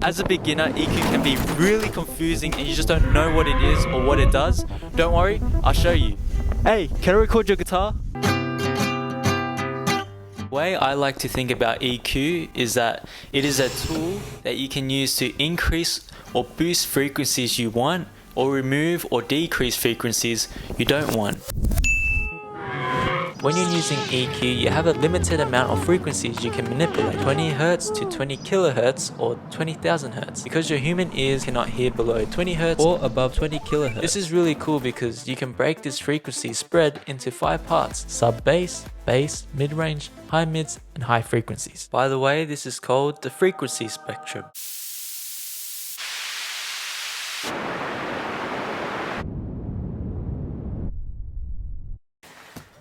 As a beginner, EQ can be really confusing and you just don't know what it is or what it does. Don't worry, I'll show you. Hey, can I record your guitar? The way I like to think about EQ is that it is a tool that you can use to increase or boost frequencies you want, or remove or decrease frequencies you don't want. When you're using EQ, you have a limited amount of frequencies you can manipulate, 20 Hz to 20 kHz or 20,000 Hz, because your human ears cannot hear below 20 Hz or above 20 kHz. This is really cool because you can break this frequency spread into 5 parts: sub-bass, bass, mid-range, high mids, and high frequencies. By the way, this is called the frequency spectrum.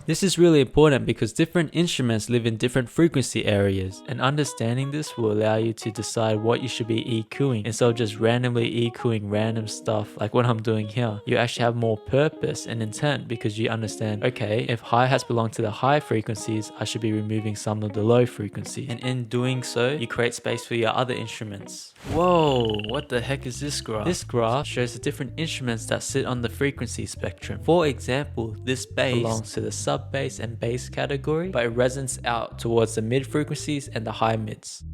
This is really important because different instruments live in different frequency areas, and understanding this will allow you to decide what you should be EQing instead of just randomly EQing random stuff like what I'm doing here. You actually have more purpose and intent because you understand, okay, if hi-hats belong to the high frequencies, I should be removing some of the low frequency. And in doing so, you create space for your other instruments. Whoa, what the heck is this graph? This graph shows the different instruments that sit on the frequency spectrum. For example, this bass belongs to the sub-bass and bass category, but it resonates out towards the mid frequencies and the high mids.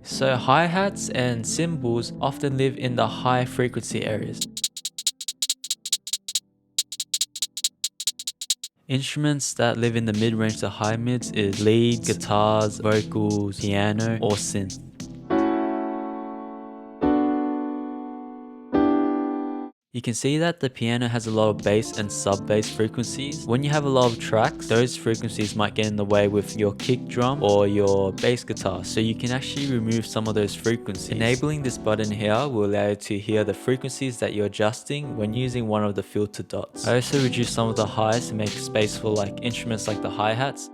So hi-hats and cymbals often live in the high frequency areas. Instruments that live in the mid-range to high mids is leads, guitars, vocals, piano, or synth. You can see that the piano has a lot of bass and sub-bass frequencies. When you have a lot of tracks, those frequencies might get in the way with your kick drum or your bass guitar, so you can actually remove some of those frequencies. Enabling this button here will allow you to hear the frequencies that you're adjusting when using one of the filter dots. I also reduced some of the highs to make space for like instruments like the hi-hats.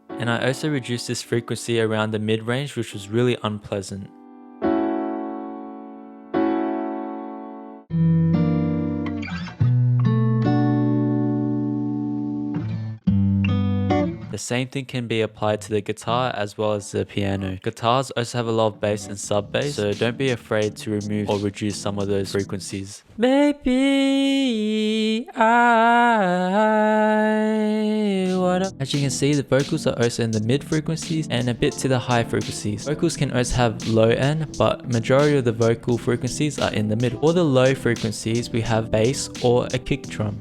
And I also reduced this frequency around the mid-range, which was really unpleasant. The same thing can be applied to the guitar as well as the piano. Guitars also have a lot of bass and sub-bass, so don't be afraid to remove or reduce some of those frequencies. Maybe I wanna... As you can see, the vocals are also in the mid frequencies and a bit to the high frequencies. Vocals can also have low end, but majority of the vocal frequencies are in the middle. For the low frequencies, we have bass or a kick drum.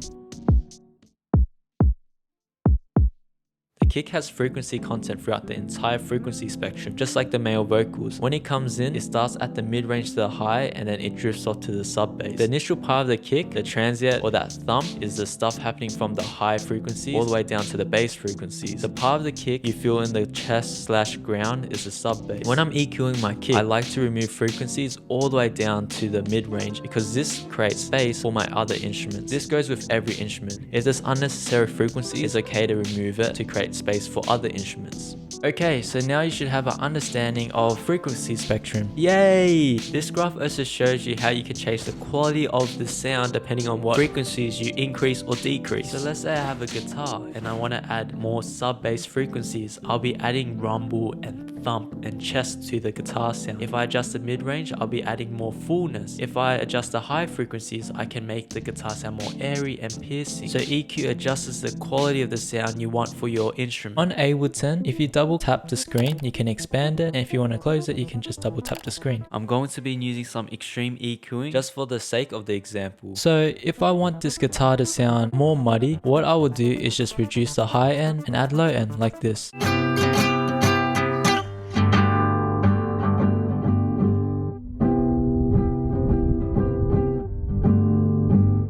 The kick has frequency content throughout the entire frequency spectrum, just like the male vocals. When it comes in, it starts at the mid-range to the high and then it drifts off to the sub-bass. The initial part of the kick, the transient or that thump, is the stuff happening from the high frequencies all the way down to the bass frequencies. The part of the kick you feel in the chest/ground is the sub-bass. When I'm EQing my kick, I like to remove frequencies all the way down to the mid-range because this creates space for my other instruments. This goes with every instrument. If there's unnecessary frequency, it's okay to remove it to create space for other instruments. Okay, so now you should have an understanding of frequency spectrum. Yay! This graph also shows you how you can change the quality of the sound depending on what frequencies you increase or decrease. So let's say I have a guitar and I want to add more sub-bass frequencies. I'll be adding rumble and thump and chest to the guitar sound. If I adjust the mid-range, I'll be adding more fullness. If I adjust the high frequencies, I can make the guitar sound more airy and piercing. So EQ adjusts the quality of the sound you want for your instrument. On Ableton, if you double tap the screen, you can expand it, and if you want to close it, you can just double tap the screen. I'm going to be using some extreme EQing just for the sake of the example. So if I want this guitar to sound more muddy, what I will do is just reduce the high end and add low end like this.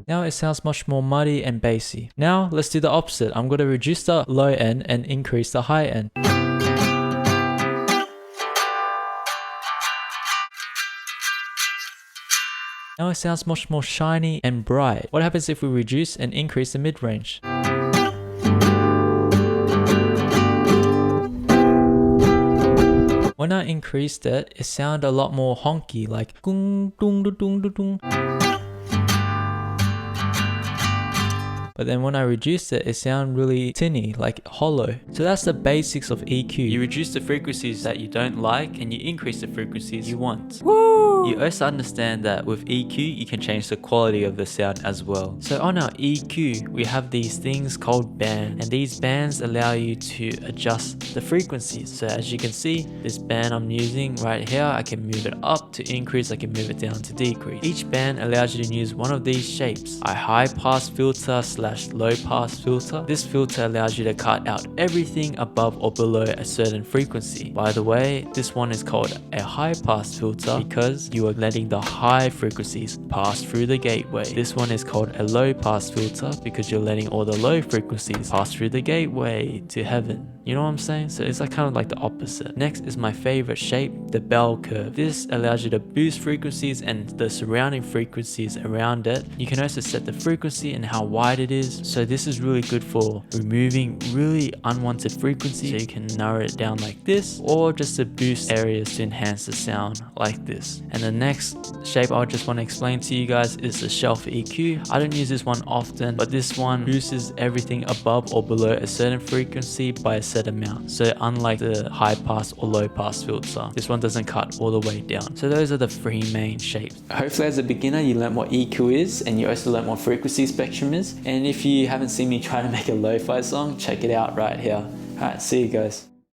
Now it sounds much more muddy and bassy. Now let's do the opposite. I'm going to reduce the low end and increase the high end. Now it sounds much more shiny and bright. What happens if we reduce and increase the mid-range? When I increased it, it sounded a lot more honky, like gung dung dung dung dung. but then when I reduced it, it sounded really tinny, like hollow. So that's the basics of EQ. You reduce the frequencies that you don't like and you increase the frequencies you want. Woo! You also understand that with EQ, you can change the quality of the sound as well. So on our EQ, we have these things called bands, and these bands allow you to adjust the frequencies. So as you can see, this band I'm using right here, I can move it up to increase, I can move it down to decrease. Each band allows you to use one of these shapes. A high pass filter / low pass filter. This filter allows you to cut out everything above or below a certain frequency. By the way, this one is called a high pass filter because you are letting the high frequencies pass through the gateway. This one is called a low pass filter because you're letting all the low frequencies pass through the gateway to heaven. You know what I'm saying? So it's like kind of like the opposite. Next is my favorite shape, the bell curve. This allows you to boost frequencies and the surrounding frequencies around it. You can also set the frequency and how wide it is. So this is really good for removing really unwanted frequencies. So you can narrow it down like this, or just to boost areas to enhance the sound like this. And the next shape I just want to explain to you guys is the shelf EQ. I don't use this one often, but this one boosts everything above or below a certain frequency by a set amount. So unlike the high pass or low pass filter, this one doesn't cut all the way down. So those are the three main shapes. Hopefully as a beginner you learned what EQ is, and you also learned what frequency spectrum is. And if you haven't seen me try to make a lo-fi song, check it out right here. Alright, see you guys.